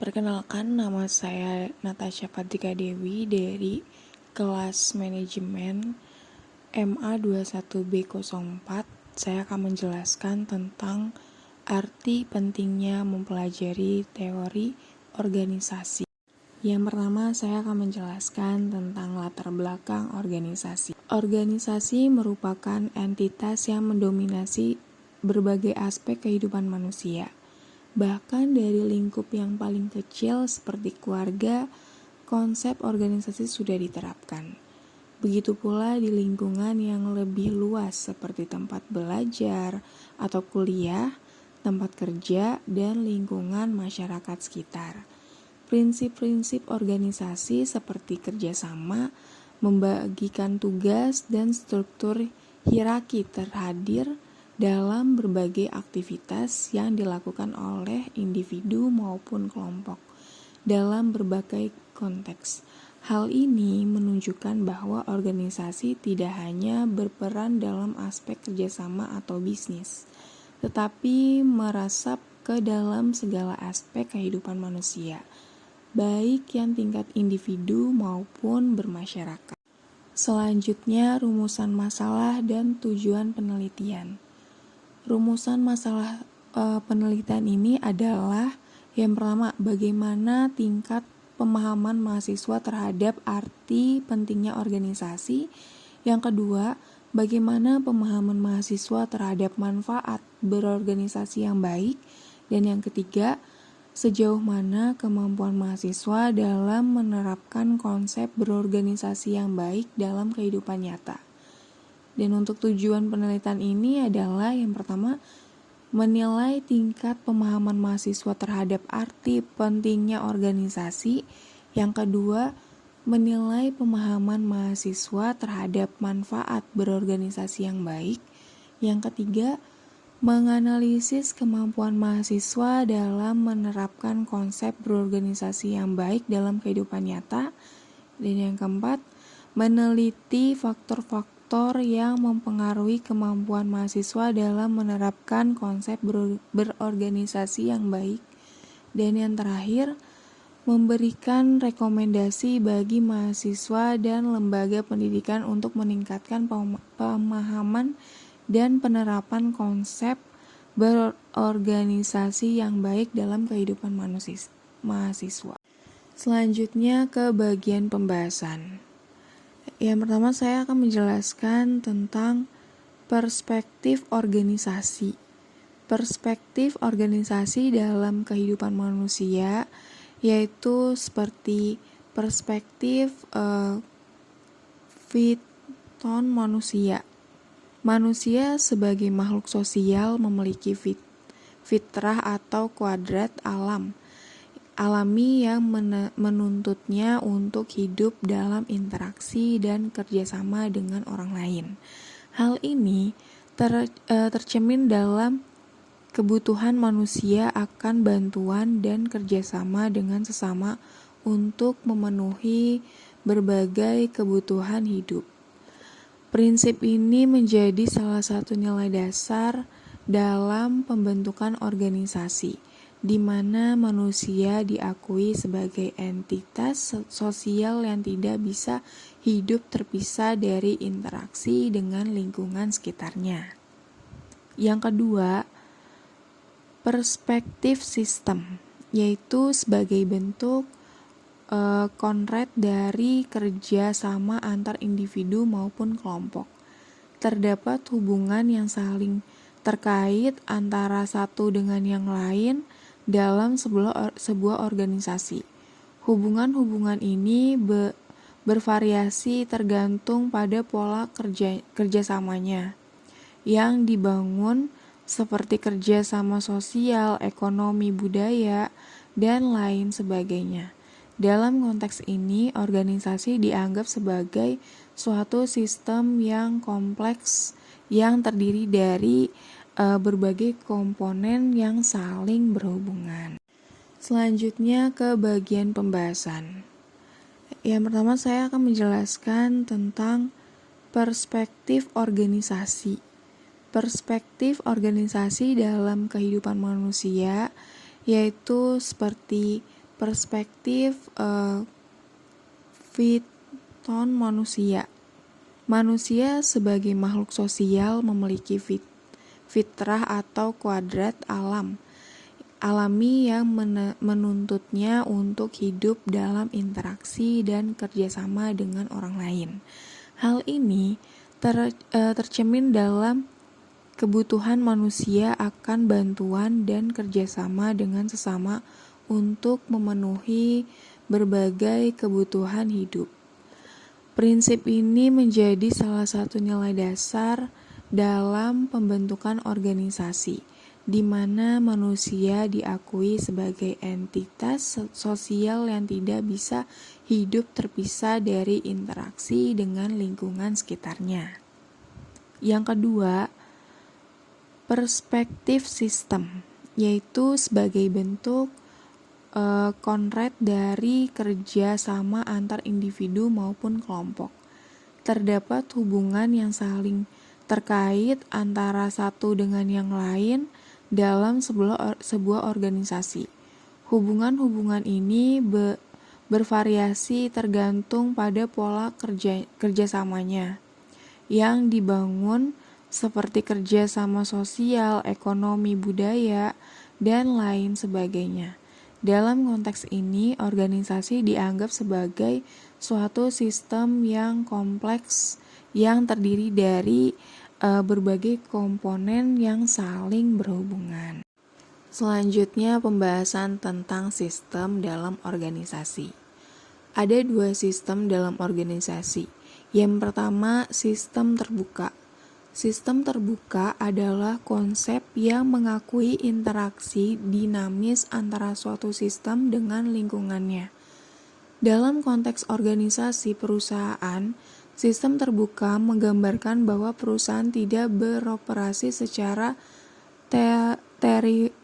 Perkenalkan, nama saya Natasha Padrika Dewi dari kelas manajemen MA21B04. Saya akan menjelaskan tentang arti pentingnya mempelajari teori organisasi. Yang pertama, saya akan menjelaskan tentang latar belakang organisasi. Organisasi merupakan entitas yang mendominasi berbagai aspek kehidupan manusia. Bahkan dari lingkup yang paling kecil seperti keluarga, konsep organisasi sudah diterapkan. Begitu pula di lingkungan yang lebih luas seperti tempat belajar atau kuliah, tempat kerja, dan lingkungan masyarakat sekitar. Prinsip-prinsip organisasi seperti kerjasama, membagikan tugas, dan struktur hierarki terhadir dalam berbagai aktivitas yang dilakukan oleh individu maupun kelompok dalam berbagai konteks. Hal ini menunjukkan bahwa organisasi tidak hanya berperan dalam aspek kerjasama atau bisnis, tetapi merasap ke dalam segala aspek kehidupan manusia, baik yang tingkat individu maupun bermasyarakat. Selanjutnya, rumusan masalah dan tujuan penelitian. Rumusan masalah penelitian ini adalah yang pertama, bagaimana tingkat pemahaman mahasiswa terhadap arti pentingnya organisasi. Yang kedua, bagaimana pemahaman mahasiswa terhadap manfaat berorganisasi yang baik. Dan yang ketiga, sejauh mana kemampuan mahasiswa dalam menerapkan konsep berorganisasi yang baik dalam kehidupan nyata. Dan untuk tujuan penelitian ini adalah yang pertama, menilai tingkat pemahaman mahasiswa terhadap arti pentingnya organisasi. Yang kedua, menilai pemahaman mahasiswa terhadap manfaat berorganisasi yang baik. Yang ketiga, menganalisis kemampuan mahasiswa dalam menerapkan konsep berorganisasi yang baik dalam kehidupan nyata. Dan yang keempat, meneliti faktor-faktor yang mempengaruhi kemampuan mahasiswa dalam menerapkan konsep berorganisasi yang baik. Dan yang terakhir, memberikan rekomendasi bagi mahasiswa dan lembaga pendidikan untuk meningkatkan pemahaman dan penerapan konsep berorganisasi yang baik dalam kehidupan mahasiswa. Selanjutnya ke bagian pembahasan. Yang pertama, saya akan menjelaskan tentang perspektif organisasi. Perspektif organisasi dalam kehidupan manusia yaitu seperti perspektif fiton manusia. Manusia sebagai makhluk sosial memiliki fitrah atau kuadrat alami yang menuntutnya untuk hidup dalam interaksi dan kerjasama dengan orang lain. Hal ini tercermin dalam kebutuhan manusia akan bantuan dan kerjasama dengan sesama untuk memenuhi berbagai kebutuhan hidup. Prinsip ini menjadi salah satu nilai dasar dalam pembentukan organisasi, di mana manusia diakui sebagai entitas sosial yang tidak bisa hidup terpisah dari interaksi dengan lingkungan sekitarnya. Yang kedua, perspektif sistem, yaitu sebagai bentuk konkret dari kerja sama antar individu maupun kelompok. Terdapat hubungan yang saling terkait antara satu dengan yang lain dalam sebuah organisasi. Hubungan-hubungan ini bervariasi tergantung pada pola kerjasamanya yang dibangun, seperti kerjasama sosial, ekonomi, budaya, dan lain sebagainya. Dalam konteks ini, organisasi dianggap sebagai suatu sistem yang kompleks yang terdiri dari berbagai komponen yang saling berhubungan. Selanjutnya ke bagian pembahasan. Yang pertama, saya akan menjelaskan tentang perspektif organisasi. Perspektif organisasi dalam kehidupan manusia yaitu seperti perspektif Fiton manusia. Manusia sebagai makhluk sosial memiliki fitrah atau kuadrat alami yang menuntutnya untuk hidup dalam interaksi dan kerjasama dengan orang lain. Hal ini tercermin dalam kebutuhan manusia akan bantuan dan kerjasama dengan sesama untuk memenuhi berbagai kebutuhan hidup. Prinsip ini menjadi salah satu nilai dasar dalam pembentukan organisasi, di mana manusia diakui sebagai entitas sosial yang tidak bisa hidup terpisah dari interaksi dengan lingkungan sekitarnya. Yang kedua, perspektif sistem, yaitu sebagai bentuk konkret dari kerja sama antar individu maupun kelompok. Terdapat hubungan yang saling terkait antara satu dengan yang lain dalam sebuah organisasi. Hubungan-hubungan ini bervariasi tergantung pada pola kerjasamanya yang dibangun, seperti kerjasama sosial, ekonomi, budaya, dan lain sebagainya. Dalam konteks ini, organisasi dianggap sebagai suatu sistem yang kompleks yang terdiri dari berbagai komponen yang saling berhubungan. Selanjutnya, pembahasan tentang sistem dalam organisasi. Ada 2 sistem dalam organisasi. Yang pertama, sistem terbuka. Sistem terbuka adalah konsep yang mengakui interaksi dinamis antara suatu sistem dengan lingkungannya. Dalam konteks organisasi perusahaan, sistem terbuka menggambarkan bahwa perusahaan tidak beroperasi secara teri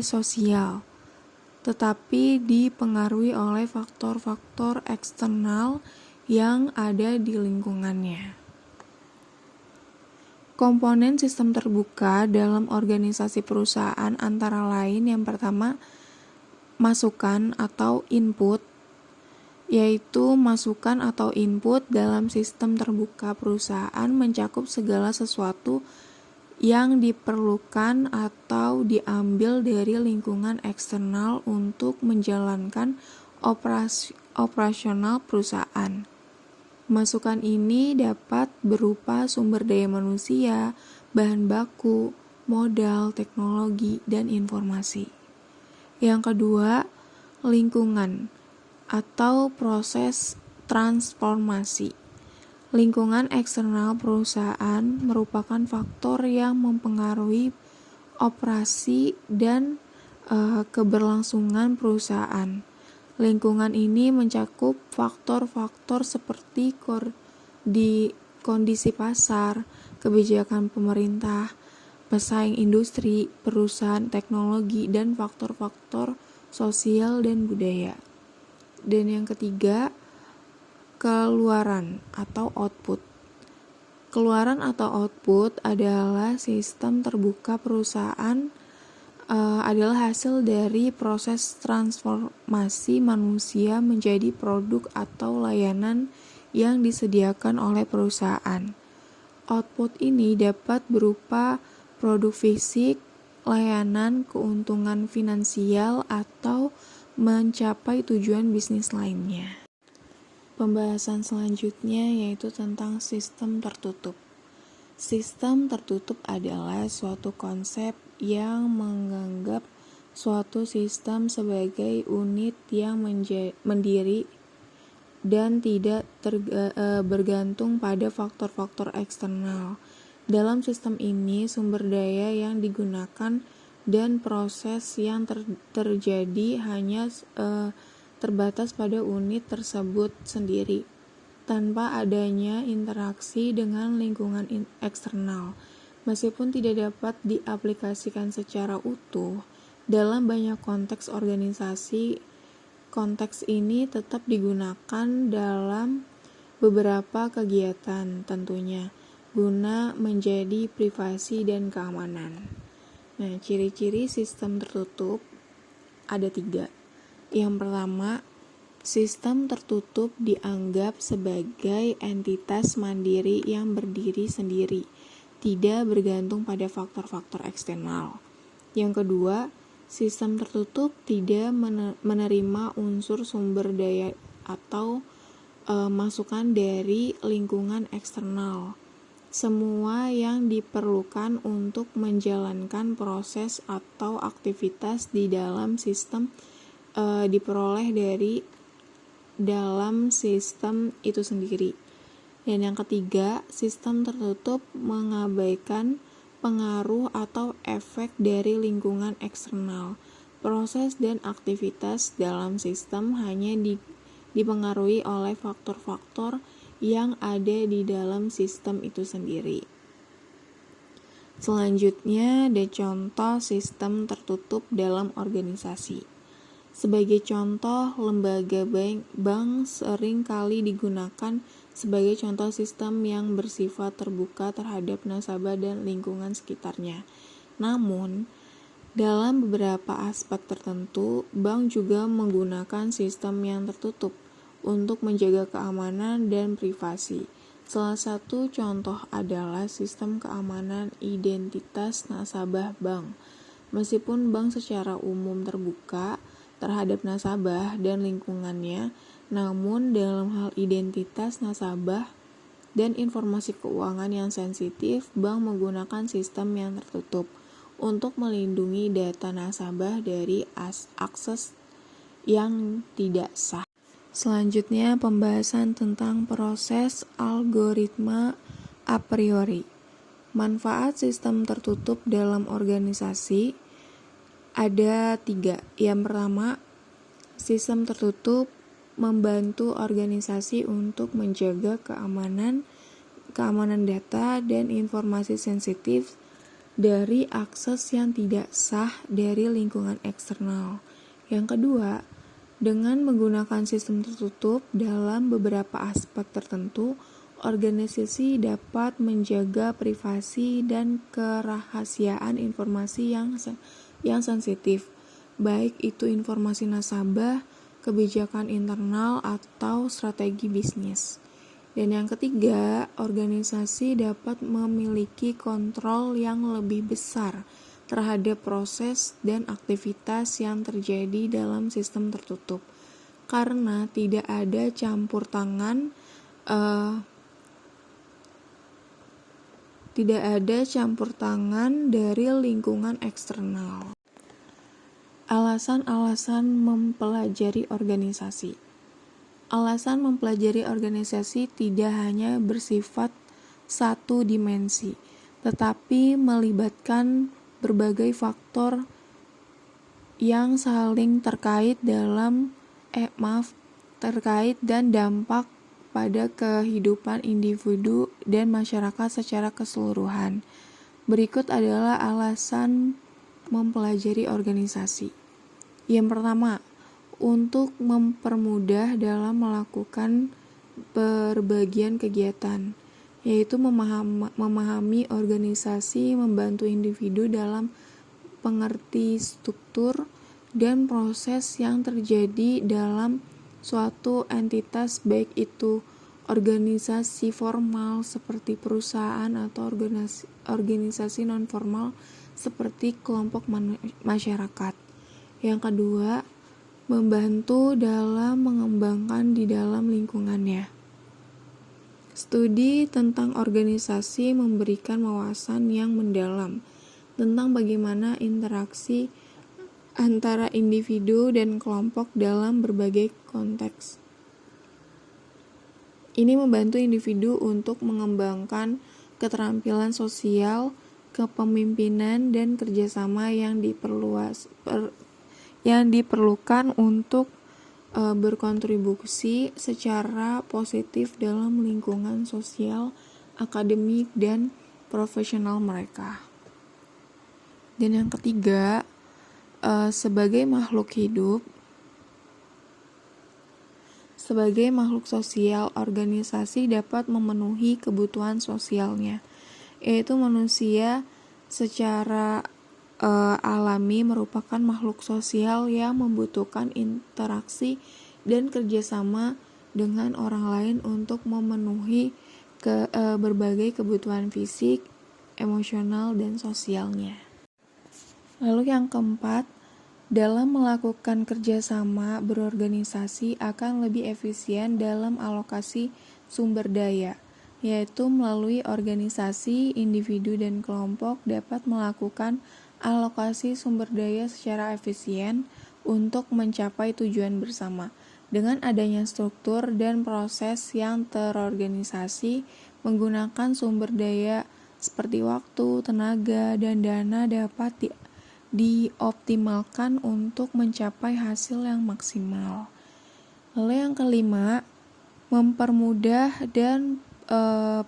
sosial, tetapi dipengaruhi oleh faktor-faktor eksternal yang ada di lingkungannya. Komponen sistem terbuka dalam organisasi perusahaan antara lain yang pertama, masukan atau input, yaitu masukan atau input dalam sistem terbuka perusahaan mencakup segala sesuatu yang diperlukan atau diambil dari lingkungan eksternal untuk menjalankan operasional perusahaan. Masukan ini dapat berupa sumber daya manusia, bahan baku, modal, teknologi, dan informasi. Yang kedua, lingkungan atau proses transformasi. Lingkungan eksternal perusahaan merupakan faktor yang mempengaruhi operasi dan keberlangsungan perusahaan. Lingkungan ini mencakup faktor-faktor seperti kondisi pasar, kebijakan pemerintah, pesaing industri, perusahaan teknologi, dan faktor-faktor sosial dan budaya. Dan yang ketiga, keluaran atau output. Keluaran atau output adalah sistem terbuka perusahaan adalah hasil dari proses transformasi manusia menjadi produk atau layanan yang disediakan oleh perusahaan. Output ini dapat berupa produk fisik, layanan, keuntungan finansial, atau mencapai tujuan bisnis lainnya. Pembahasan selanjutnya yaitu tentang sistem tertutup. Sistem tertutup adalah suatu konsep yang menganggap suatu sistem sebagai unit yang mandiri dan tidak bergantung pada faktor-faktor eksternal. Dalam sistem ini, sumber daya yang digunakan dan proses yang terjadi hanya terbatas pada unit tersebut sendiri, tanpa adanya interaksi dengan lingkungan eksternal. Meskipun tidak dapat diaplikasikan secara utuh dalam banyak konteks organisasi, konteks ini tetap digunakan dalam beberapa kegiatan tentunya, guna menjadi privasi dan keamanan. Nah, ciri-ciri sistem tertutup ada 3. Yang pertama, sistem tertutup dianggap sebagai entitas mandiri yang berdiri sendiri, tidak bergantung pada faktor-faktor eksternal. Yang kedua, sistem tertutup tidak menerima unsur sumber daya atau masukan dari lingkungan eksternal. Semua yang diperlukan untuk menjalankan proses atau aktivitas di dalam sistem diperoleh dari dalam sistem itu sendiri. Dan yang ketiga, sistem tertutup mengabaikan pengaruh atau efek dari lingkungan eksternal. Proses dan aktivitas dalam sistem hanya dipengaruhi oleh faktor-faktor yang ada di dalam sistem itu sendiri. Selanjutnya ada contoh sistem tertutup dalam organisasi. Sebagai contoh, lembaga bank sering kali digunakan sebagai contoh sistem yang bersifat terbuka terhadap nasabah dan lingkungan sekitarnya. Namun, dalam beberapa aspek tertentu, bank juga menggunakan sistem yang tertutup untuk menjaga keamanan dan privasi. Salah satu contoh adalah sistem keamanan identitas nasabah bank. Meskipun bank secara umum terbuka terhadap nasabah dan lingkungannya, namun dalam hal identitas nasabah dan informasi keuangan yang sensitif, bank menggunakan sistem yang tertutup untuk melindungi data nasabah dari akses yang tidak sah. Selanjutnya, pembahasan tentang proses algoritma a priori. Manfaat sistem tertutup dalam organisasi ada 3. Yang pertama, sistem tertutup membantu organisasi untuk menjaga keamanan data dan informasi sensitif dari akses yang tidak sah dari lingkungan eksternal. Yang kedua, dengan menggunakan sistem tertutup dalam beberapa aspek tertentu, organisasi dapat menjaga privasi dan kerahasiaan informasi yang sensitif, baik itu informasi nasabah, kebijakan internal, atau strategi bisnis. Dan yang ketiga, organisasi dapat memiliki kontrol yang lebih besar terhadap proses dan aktivitas yang terjadi dalam sistem tertutup, karena tidak ada campur tangan dari lingkungan eksternal. Alasan-alasan mempelajari organisasi. Alasan mempelajari organisasi tidak hanya bersifat satu dimensi, tetapi melibatkan berbagai faktor yang saling terkait dan dampak pada kehidupan individu dan masyarakat secara keseluruhan. Berikut adalah alasan mempelajari organisasi. Yang pertama, untuk mempermudah dalam melakukan berbagian kegiatan, yaitu memahami organisasi, membantu individu dalam pengerti struktur dan proses yang terjadi dalam suatu entitas, baik itu organisasi formal seperti perusahaan atau organisasi non-formal seperti kelompok masyarakat. Yang kedua, membantu dalam mengembangkan di dalam lingkungannya. Studi tentang organisasi memberikan wawasan yang mendalam tentang bagaimana interaksi antara individu dan kelompok dalam berbagai konteks. Ini membantu individu untuk mengembangkan keterampilan sosial, kepemimpinan, dan kerjasama yang diperlukan untuk berkontribusi secara positif dalam lingkungan sosial, akademik, dan profesional mereka. Dan yang ketiga, sebagai makhluk sosial, organisasi dapat memenuhi kebutuhan sosialnya, yaitu manusia secara alami merupakan makhluk sosial yang membutuhkan interaksi dan kerjasama dengan orang lain untuk memenuhi berbagai kebutuhan fisik, emosional, dan sosialnya. Lalu yang keempat, dalam melakukan kerjasama berorganisasi akan lebih efisien dalam alokasi sumber daya, yaitu melalui organisasi, individu, dan kelompok dapat melakukan alokasi sumber daya secara efisien untuk mencapai tujuan bersama. Dengan adanya struktur dan proses yang terorganisasi, menggunakan sumber daya seperti waktu, tenaga, dan dana dapat dioptimalkan untuk mencapai hasil yang maksimal. Lalu yang kelima, mempermudah dan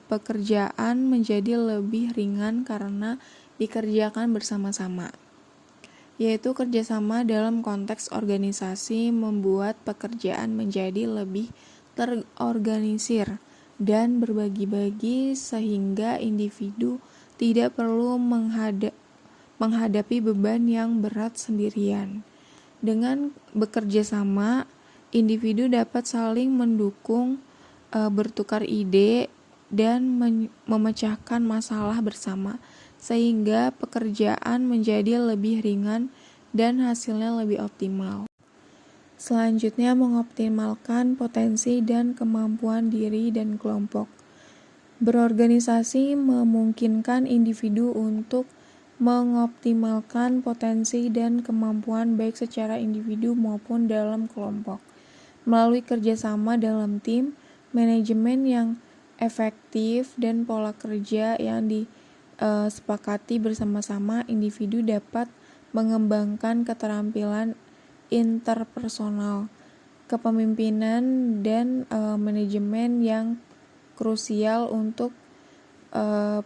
pekerjaan menjadi lebih ringan karena dikerjakan bersama-sama, yaitu kerjasama dalam konteks organisasi membuat pekerjaan menjadi lebih terorganisir dan berbagi-bagi sehingga individu tidak perlu menghadapi beban yang berat sendirian. Dengan bekerja sama, individu dapat saling mendukung, bertukar ide, dan memecahkan masalah bersama, sehingga pekerjaan menjadi lebih ringan dan hasilnya lebih optimal. Selanjutnya, mengoptimalkan potensi dan kemampuan diri dan kelompok. Berorganisasi memungkinkan individu untuk mengoptimalkan potensi dan kemampuan baik secara individu maupun dalam kelompok. Melalui kerjasama dalam tim, manajemen yang efektif, dan pola kerja yang disepakati bersama-sama, individu dapat mengembangkan keterampilan interpersonal, kepemimpinan, dan manajemen yang krusial untuk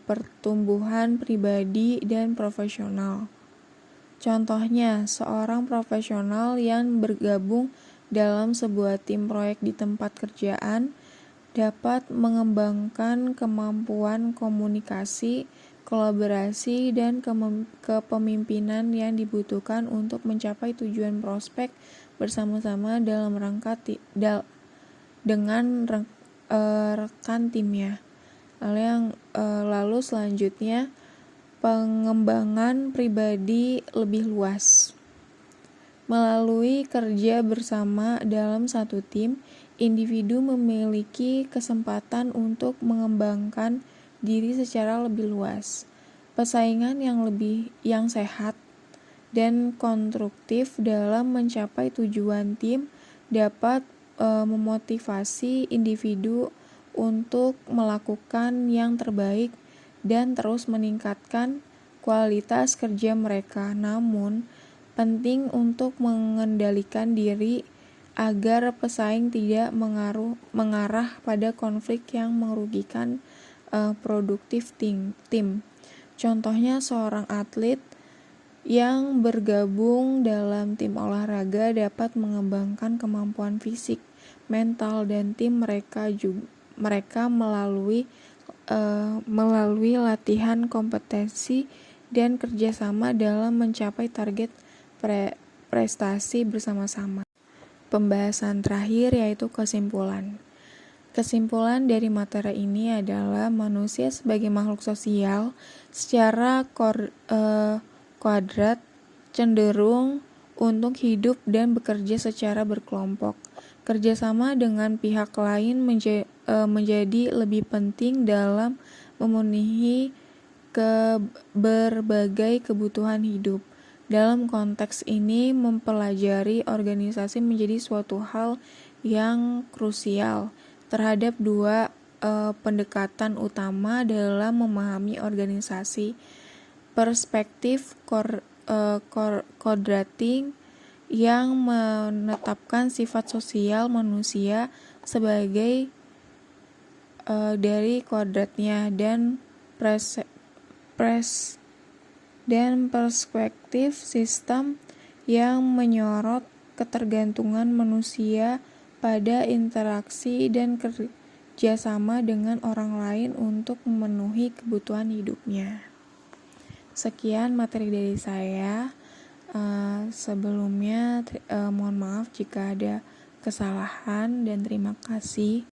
pertumbuhan pribadi dan profesional. Contohnya, seorang profesional yang bergabung dalam sebuah tim proyek di tempat kerjaan dapat mengembangkan kemampuan komunikasi, kolaborasi, dan kepemimpinan yang dibutuhkan untuk mencapai tujuan prospek bersama-sama dalam rangka dengan rekan timnya. Lalu selanjutnya, pengembangan pribadi lebih luas. Melalui kerja bersama dalam satu tim, individu memiliki kesempatan untuk mengembangkan diri secara lebih luas. Persaingan yang sehat dan konstruktif dalam mencapai tujuan tim dapat memotivasi individu untuk melakukan yang terbaik dan terus meningkatkan kualitas kerja mereka. Namun, penting untuk mengendalikan diri agar pesaing tidak mengarah pada konflik yang merugikan produktif tim. Contohnya, seorang atlet yang bergabung dalam tim olahraga dapat mengembangkan kemampuan fisik, mental, dan tim mereka melalui latihan kompetensi dan kerjasama dalam mencapai target prestasi bersama-sama. Pembahasan terakhir yaitu kesimpulan. Kesimpulan dari materi ini adalah manusia sebagai makhluk sosial secara kuadrat cenderung untuk hidup dan bekerja secara berkelompok. Kerjasama dengan pihak lain menjadi lebih penting dalam memenuhi berbagai kebutuhan hidup. Dalam konteks ini, mempelajari organisasi menjadi suatu hal yang krusial terhadap dua pendekatan utama dalam memahami organisasi. Perspektif quadrating yang menetapkan sifat sosial manusia sebagai dari kuadratnya, dan perspektif sistem yang menyorot ketergantungan manusia pada interaksi dan kerjasama dengan orang lain untuk memenuhi kebutuhan hidupnya. Sekian materi dari saya. Sebelumnya mohon maaf jika ada kesalahan dan terima kasih.